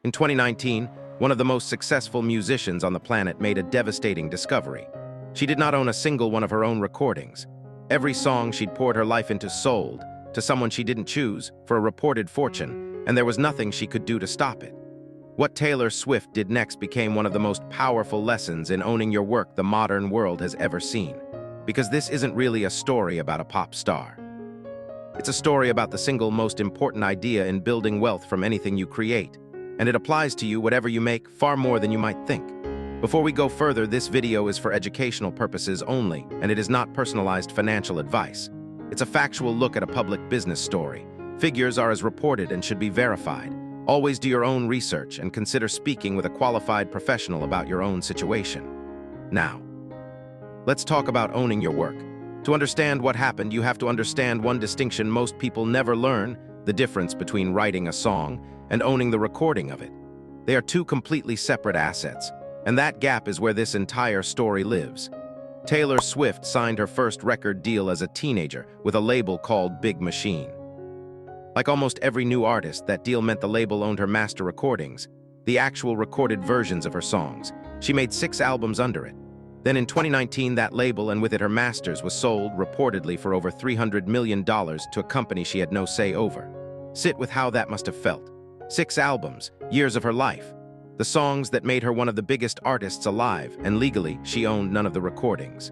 In 2019, one of the most successful musicians on the planet made a devastating discovery. She did not own a single one of her own recordings. Every song she'd poured her life into sold to someone she didn't choose for a reported fortune, and there was nothing she could do to stop it. What Taylor Swift did next became one of the most powerful lessons in owning your work the modern world has ever seen. Because this isn't really a story about a pop star. It's a story about the single most important idea in building wealth from anything you create, and it applies to you whatever you make far more than you might think. Before we go further, this video is for educational purposes only, and it is not personalized financial advice. It's a factual look at a public business story. Figures are as reported and should be verified. Always do your own research and consider speaking with a qualified professional about your own situation. Now, let's talk about owning your work. To understand what happened, you have to understand one distinction most people never learn: the difference between writing a song and owning the recording of it. They are two completely separate assets, and that gap is where this entire story lives. Taylor Swift signed her first record deal as a teenager with a label called Big Machine. Like almost every new artist, that deal meant the label owned her master recordings, the actual recorded versions of her songs. She made 6 albums under it. Then in 2019, that label, and with it her masters, was sold, reportedly for over $300 million, to a company she had no say over. Sit with how that must have felt. 6 albums, years of her life. The songs that made her one of the biggest artists alive, and legally, she owned none of the recordings.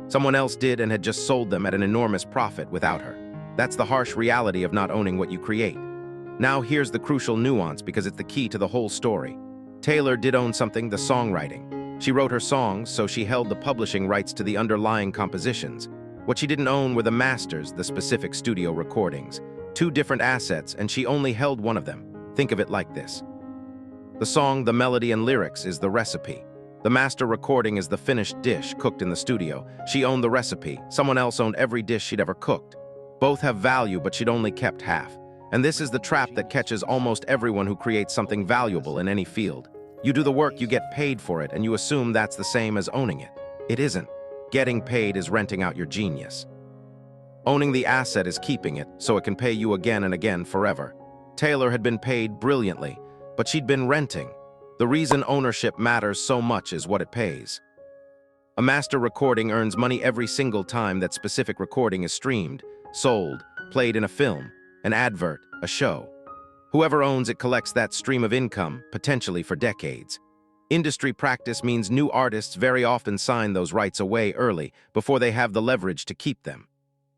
Someone else did and had just sold them at an enormous profit without her. That's the harsh reality of not owning what you create. Now here's the crucial nuance, because it's the key to the whole story. Taylor did own something: the songwriting. She wrote her songs, so she held the publishing rights to the underlying compositions. What she didn't own were the masters, the specific studio recordings. 2 different assets, and she only held one of them. Think of it like this. The song, the melody and lyrics, is the recipe. The master recording is the finished dish cooked in the studio. She owned the recipe. Someone else owned every dish she'd ever cooked. Both have value, but she'd only kept half. And this is the trap that catches almost everyone who creates something valuable in any field. You do the work, you get paid for it, and you assume that's the same as owning it. It isn't. Getting paid is renting out your genius. Owning the asset is keeping it, so it can pay you again and again forever. Taylor had been paid brilliantly, but she'd been renting. The reason ownership matters so much is what it pays. A master recording earns money every single time that specific recording is streamed, sold, played in a film, an advert, a show. Whoever owns it collects that stream of income, potentially for decades. Industry practice means new artists very often sign those rights away early, before they have the leverage to keep them.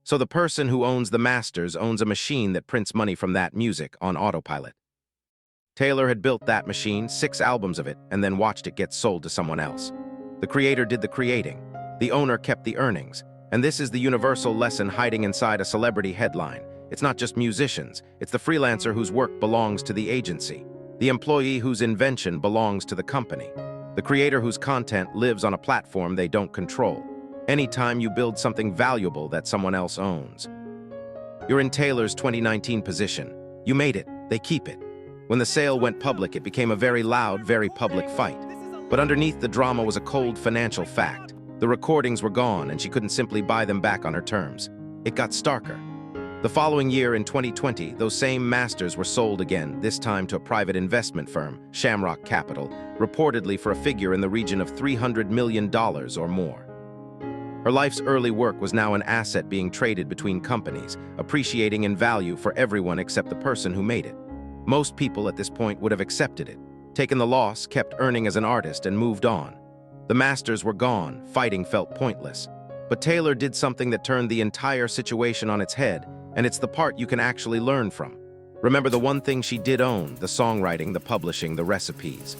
So the person who owns the masters owns a machine that prints money from that music on autopilot. Taylor had built that machine, 6 albums of it, and then watched it get sold to someone else. The creator did the creating. The owner kept the earnings. And this is the universal lesson hiding inside a celebrity headline. It's not just musicians. It's the freelancer whose work belongs to the agency, the employee whose invention belongs to the company, the creator whose content lives on a platform they don't control. Anytime you build something valuable that someone else owns. You're in Taylor's 2019 position. You made it. They keep it. When the sale went public, it became a very loud, very public fight. But underneath the drama was a cold financial fact. The recordings were gone, and she couldn't simply buy them back on her terms. It got starker. The following year, in 2020, those same masters were sold again, this time to a private investment firm, Shamrock Capital, reportedly for a figure in the region of $300 million or more. Her life's early work was now an asset being traded between companies, appreciating in value for everyone except the person who made it. Most people at this point would have accepted it, taken the loss, kept earning as an artist, and moved on. The masters were gone, fighting felt pointless. But Taylor did something that turned the entire situation on its head, and it's the part you can actually learn from. Remember the one thing she did own: the songwriting, the publishing, the recipes.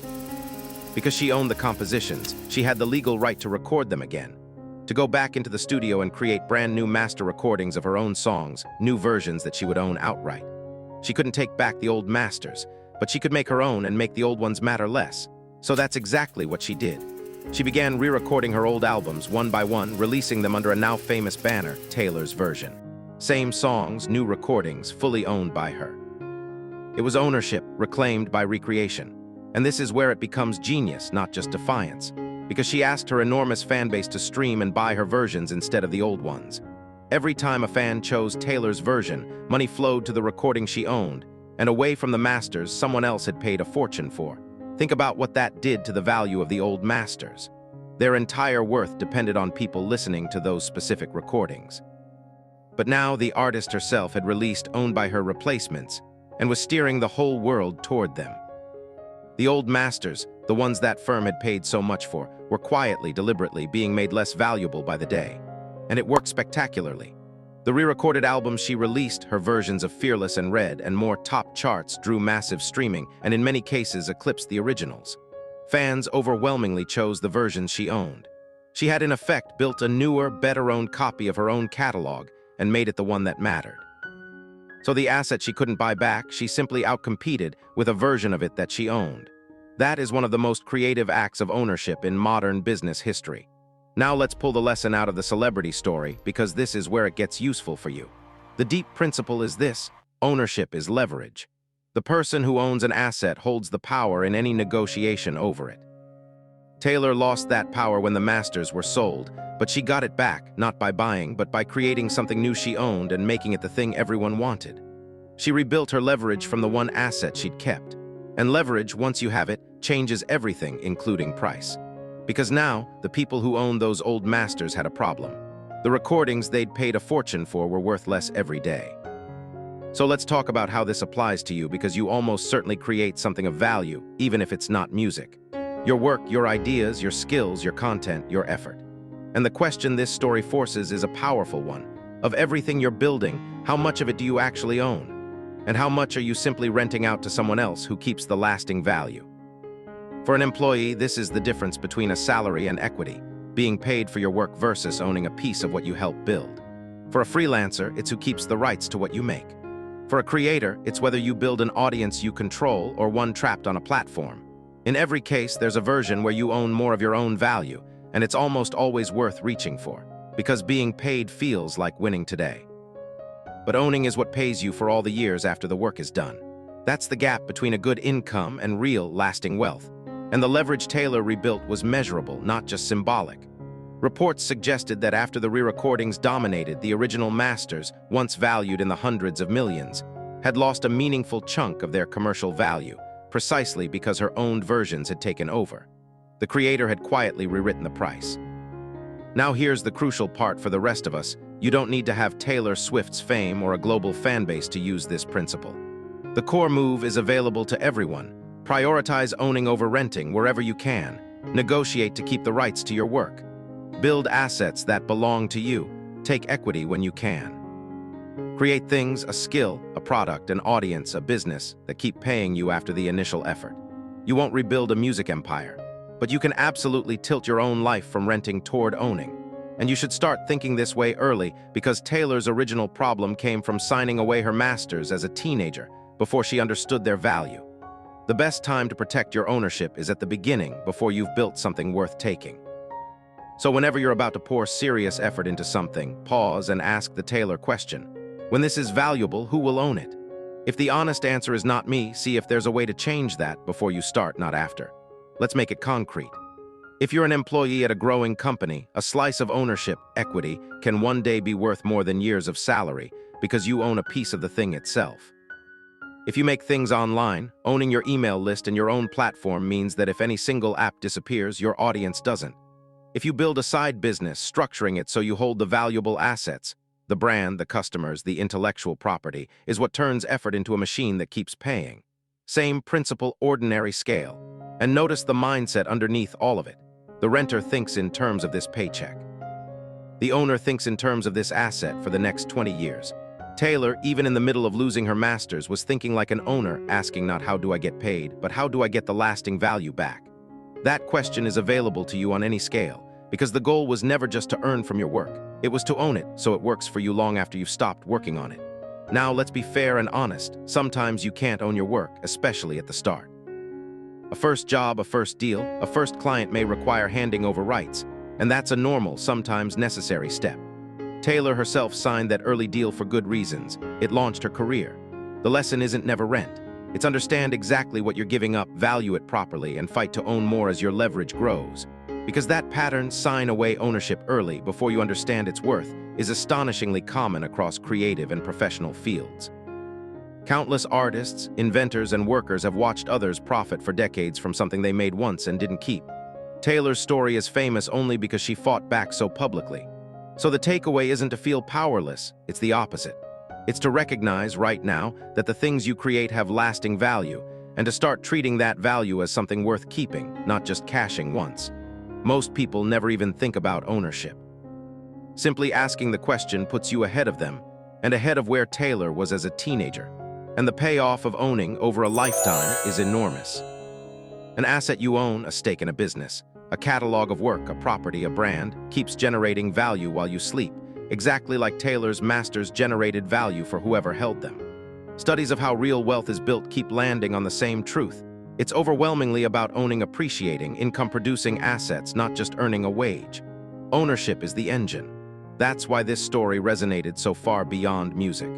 Because she owned the compositions, she had the legal right to record them again, to go back into the studio and create brand new master recordings of her own songs, new versions that she would own outright. She couldn't take back the old masters, but she could make her own and make the old ones matter less. So that's exactly what she did. She began re-recording her old albums one by one, releasing them under a now famous banner, Taylor's Version. Same songs, new recordings, fully owned by her. It was ownership, reclaimed by recreation. And this is where it becomes genius, not just defiance. Because she asked her enormous fan base to stream and buy her versions instead of the old ones. Every time a fan chose Taylor's version, money flowed to the recording she owned, and away from the masters someone else had paid a fortune for. Think about what that did to the value of the old masters. Their entire worth depended on people listening to those specific recordings. But now the artist herself had released Owned by her replacements and was steering the whole world toward them. The old masters, the ones that firm had paid so much for, were quietly, deliberately being made less valuable by the day. And it worked spectacularly. The re-recorded albums she released, her versions of Fearless and Red and more top charts, drew massive streaming and in many cases eclipsed the originals. Fans overwhelmingly chose the versions she owned. She had in effect built a newer, better-owned copy of her own catalog and made it the one that mattered. So the asset she couldn't buy back, she simply outcompeted with a version of it that she owned. That is one of the most creative acts of ownership in modern business history. Now let's pull the lesson out of the celebrity story, because this is where it gets useful for you. The deep principle is this: ownership is leverage. The person who owns an asset holds the power in any negotiation over it. Taylor lost that power when the masters were sold, but she got it back, not by buying, but by creating something new she owned and making it the thing everyone wanted. She rebuilt her leverage from the one asset she'd kept. And leverage, once you have it, changes everything, including price. Because now, the people who owned those old masters had a problem. The recordings they'd paid a fortune for were worth less every day. So let's talk about how this applies to you, because you almost certainly create something of value, even if it's not music. Your work, your ideas, your skills, your content, your effort. And the question this story forces is a powerful one. Of everything you're building, how much of it do you actually own? And how much are you simply renting out to someone else who keeps the lasting value? For an employee, this is the difference between a salary and equity, being paid for your work versus owning a piece of what you help build. For a freelancer, it's who keeps the rights to what you make. For a creator, it's whether you build an audience you control or one trapped on a platform. In every case, there's a version where you own more of your own value, and it's almost always worth reaching for, because being paid feels like winning today. But owning is what pays you for all the years after the work is done. That's the gap between a good income and real, lasting wealth. And the leverage Taylor rebuilt was measurable, not just symbolic. Reports suggested that after the re-recordings dominated, the original masters, once valued in the hundreds of millions, had lost a meaningful chunk of their commercial value, precisely because her owned versions had taken over. The creator had quietly rewritten the price. Now here's the crucial part for the rest of us. You don't need to have Taylor Swift's fame or a global fan base to use this principle. The core move is available to everyone. Prioritize owning over renting wherever you can. Negotiate to keep the rights to your work. Build assets that belong to you. Take equity when you can. Create things, a skill, a product, an audience, a business that keep paying you after the initial effort. You won't rebuild a music empire, but you can absolutely tilt your own life from renting toward owning. And you should start thinking this way early, because Taylor's original problem came from signing away her masters as a teenager before she understood their value. The best time to protect your ownership is at the beginning, before you've built something worth taking. So whenever you're about to pour serious effort into something, pause and ask the Taylor question. When this is valuable, who will own it? If the honest answer is not me, see if there's a way to change that before you start, not after. Let's make it concrete. If you're an employee at a growing company, a slice of ownership, equity, can one day be worth more than years of salary, because you own a piece of the thing itself. If you make things online, owning your email list and your own platform means that if any single app disappears, your audience doesn't. If you build a side business, structuring it so you hold the valuable assets, the brand, the customers, the intellectual property, is what turns effort into a machine that keeps paying. Same principle, ordinary scale. And notice the mindset underneath all of it. The renter thinks in terms of this paycheck. The owner thinks in terms of this asset for the next 20 years. Taylor, even in the middle of losing her masters, was thinking like an owner, asking not how do I get paid, but how do I get the lasting value back? That question is available to you on any scale, because the goal was never just to earn from your work. It was to own it, so it works for you long after you've stopped working on it. Now let's be fair and honest. Sometimes you can't own your work, especially at the start. A first job, a first deal, a first client may require handing over rights, and that's a normal, sometimes necessary step. Taylor herself signed that early deal for good reasons. It launched her career. The lesson isn't never rent. It's understand exactly what you're giving up, value it properly, and fight to own more as your leverage grows. Because that pattern, sign away ownership early before you understand its worth, is astonishingly common across creative and professional fields. Countless artists, inventors, and workers have watched others profit for decades from something they made once and didn't keep. Taylor's story is famous only because she fought back so publicly. So the takeaway isn't to feel powerless, it's the opposite. It's to recognize right now that the things you create have lasting value, and to start treating that value as something worth keeping, not just cashing once. Most people never even think about ownership. Simply asking the question puts you ahead of them, and ahead of where Taylor was as a teenager. And the payoff of owning over a lifetime is enormous. An asset you own, a stake in a business, a catalog of work, a property, a brand, keeps generating value while you sleep, exactly like Taylor's masters generated value for whoever held them. Studies of how real wealth is built keep landing on the same truth. It's overwhelmingly about owning appreciating, income-producing assets, not just earning a wage. Ownership is the engine. That's why this story resonated so far beyond music.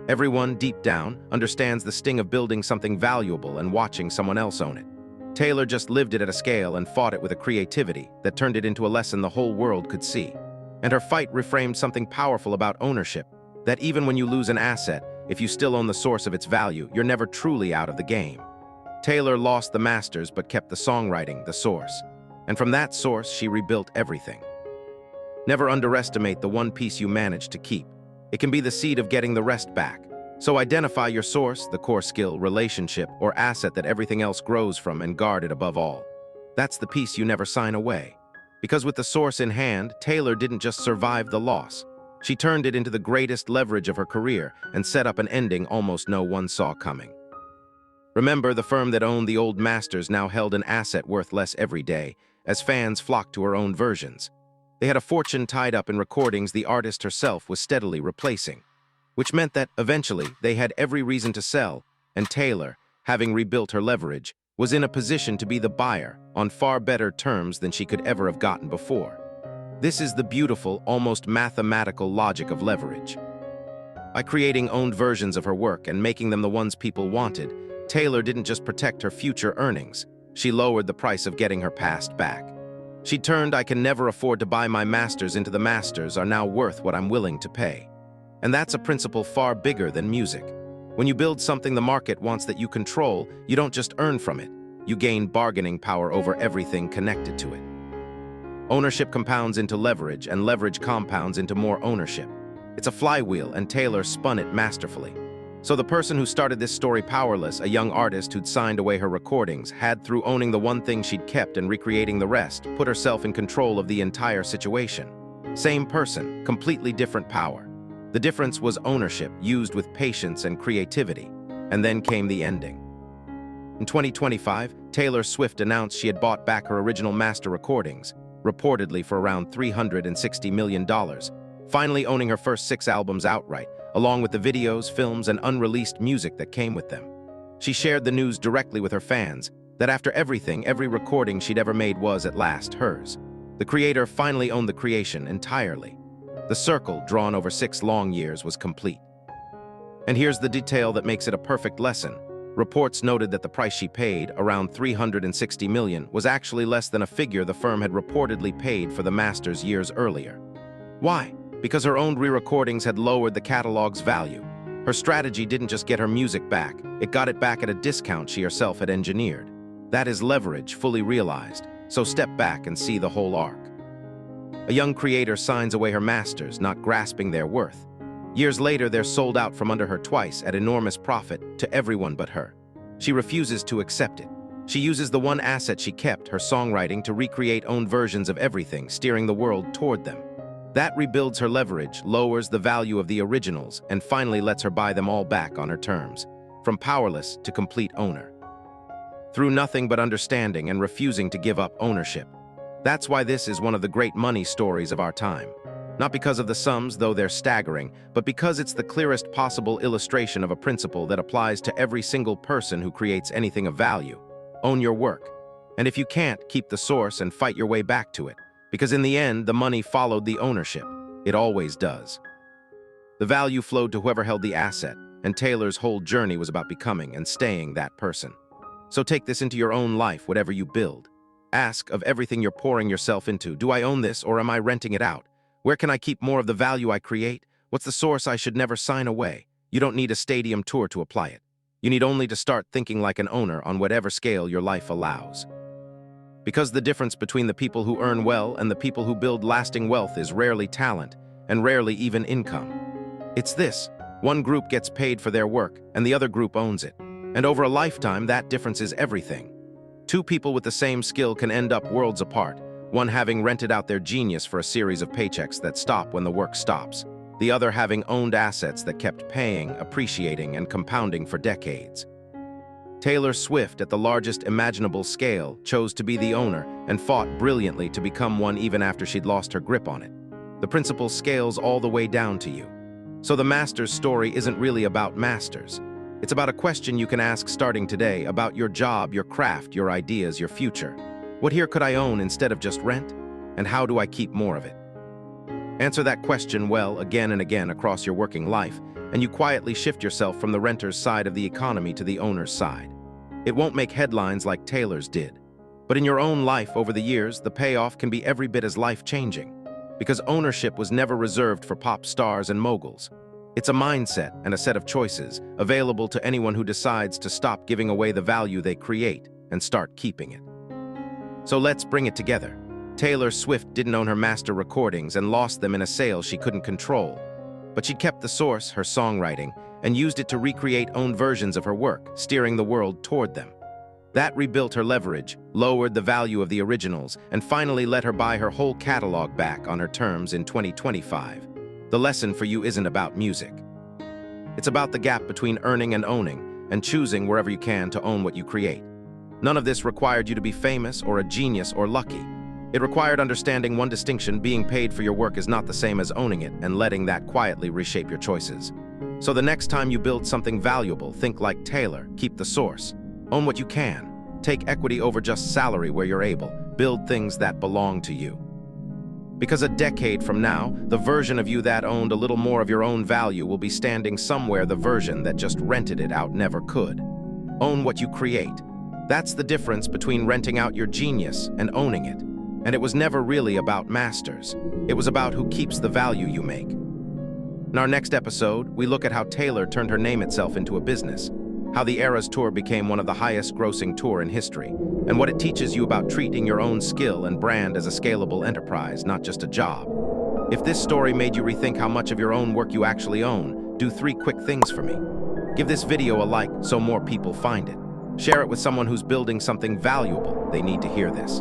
Everyone, deep down, understands the sting of building something valuable and watching someone else own it. Taylor just lived it at a scale and fought it with a creativity that turned it into a lesson the whole world could see. And her fight reframed something powerful about ownership, that even when you lose an asset, if you still own the source of its value, you're never truly out of the game. Taylor lost the masters but kept the songwriting, the source. And from that source, she rebuilt everything. Never underestimate the one piece you managed to keep. It can be the seed of getting the rest back. So identify your source, the core skill, relationship, or asset that everything else grows from, and guard it above all. That's the piece you never sign away. Because with the source in hand, Taylor didn't just survive the loss. She turned it into the greatest leverage of her career and set up an ending almost no one saw coming. Remember, the firm that owned the old masters now held an asset worth less every day, as fans flocked to her own versions. They had a fortune tied up in recordings the artist herself was steadily replacing, which meant that, eventually, they had every reason to sell, and Taylor, having rebuilt her leverage, was in a position to be the buyer on far better terms than she could ever have gotten before. This is the beautiful, almost mathematical logic of leverage. By creating owned versions of her work and making them the ones people wanted, Taylor didn't just protect her future earnings, she lowered the price of getting her past back. She turned "I can never afford to buy my masters" into "the masters are now worth what I'm willing to pay." And that's a principle far bigger than music. When you build something the market wants that you control, you don't just earn from it, you gain bargaining power over everything connected to it. Ownership compounds into leverage, and leverage compounds into more ownership. It's a flywheel, and Taylor spun it masterfully. So the person who started this story powerless, a young artist who'd signed away her recordings, had, through owning the one thing she'd kept and recreating the rest, put herself in control of the entire situation. Same person, completely different power. The difference was ownership, used with patience and creativity. And then came the ending. In 2025, Taylor Swift announced she had bought back her original master recordings, reportedly for around $360 million, finally owning her first 6 albums outright, along with the videos, films, and unreleased music that came with them. She shared the news directly with her fans, that after everything, every recording she'd ever made was, at last, hers. The creator finally owned the creation entirely. The circle, drawn over 6 long years, was complete. And here's the detail that makes it a perfect lesson. Reports noted that the price she paid, around $360 million, was actually less than a figure the firm had reportedly paid for the masters years earlier. Why? Because her own re-recordings had lowered the catalog's value. Her strategy didn't just get her music back, it got it back at a discount she herself had engineered. That is leverage fully realized, so step back and see the whole arc. A young creator signs away her masters, not grasping their worth. Years later, they're sold out from under her twice at enormous profit to everyone but her. She refuses to accept it. She uses the one asset she kept, her songwriting, to recreate owned versions of everything, steering the world toward them. That rebuilds her leverage, lowers the value of the originals, and finally lets her buy them all back on her terms, from powerless to complete owner. Through nothing but understanding and refusing to give up ownership. That's why this is one of the great money stories of our time. Not because of the sums, though they're staggering, but because it's the clearest possible illustration of a principle that applies to every single person who creates anything of value. Own your work. And if you can't, keep the source and fight your way back to it. Because in the end, the money followed the ownership. It always does. The value flowed to whoever held the asset, and Taylor's whole journey was about becoming and staying that person. So take this into your own life, whatever you build. Ask of everything you're pouring yourself into, do I own this or am I renting it out? Where can I keep more of the value I create? What's the source I should never sign away? You don't need a stadium tour to apply it. You need only to start thinking like an owner on whatever scale your life allows. Because the difference between the people who earn well and the people who build lasting wealth is rarely talent, and rarely even income. It's this: one group gets paid for their work, and the other group owns it. And over a lifetime, that difference is everything. Two people with the same skill can end up worlds apart, one having rented out their genius for a series of paychecks that stop when the work stops, the other having owned assets that kept paying, appreciating, and compounding for decades. Taylor Swift, at the largest imaginable scale, chose to be the owner and fought brilliantly to become one even after she'd lost her grip on it. The principle scales all the way down to you. So the master's story isn't really about masters. It's about a question you can ask starting today about your job, your craft, your ideas, your future. What here could I own instead of just rent? And how do I keep more of it? Answer that question well again and again across your working life, and you quietly shift yourself from the renter's side of the economy to the owner's side. It won't make headlines like Taylor's did. But in your own life over the years, the payoff can be every bit as life-changing. Because ownership was never reserved for pop stars and moguls. It's a mindset and a set of choices available to anyone who decides to stop giving away the value they create and start keeping it. So let's bring it together. Taylor Swift didn't own her master recordings and lost them in a sale she couldn't control. But she kept the source, her songwriting, and used it to recreate own versions of her work, steering the world toward them. That rebuilt her leverage, lowered the value of the originals, and finally let her buy her whole catalog back on her terms in 2025. The lesson for you isn't about music. It's about the gap between earning and owning, and choosing wherever you can to own what you create. None of this required you to be famous or a genius or lucky. It required understanding one distinction: being paid for your work is not the same as owning it, and letting that quietly reshape your choices. So the next time you build something valuable, think like Taylor, keep the source. Own what you can. Take equity over just salary where you're able. Build things that belong to you. Because a decade from now, the version of you that owned a little more of your own value will be standing somewhere the version that just rented it out never could. Own what you create. That's the difference between renting out your genius and owning it. And it was never really about masters. It was about who keeps the value you make. In our next episode, we look at how Taylor turned her name itself into a business, how the Eras Tour became one of the highest-grossing tours in history, and what it teaches you about treating your own skill and brand as a scalable enterprise, not just a job. If this story made you rethink how much of your own work you actually own, do 3 quick things for me. Give this video a like so more people find it. Share it with someone who's building something valuable. They need to hear this.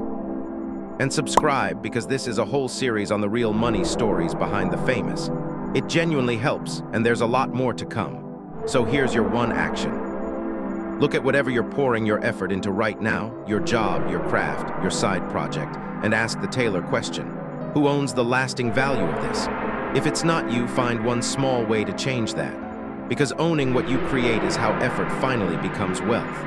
And subscribe, because this is a whole series on the real money stories behind the famous. It genuinely helps, and there's a lot more to come. So here's your one action. Look at whatever you're pouring your effort into right now, your job, your craft, your side project, and ask the Taylor question: who owns the lasting value of this? If it's not you, find one small way to change that. Because owning what you create is how effort finally becomes wealth.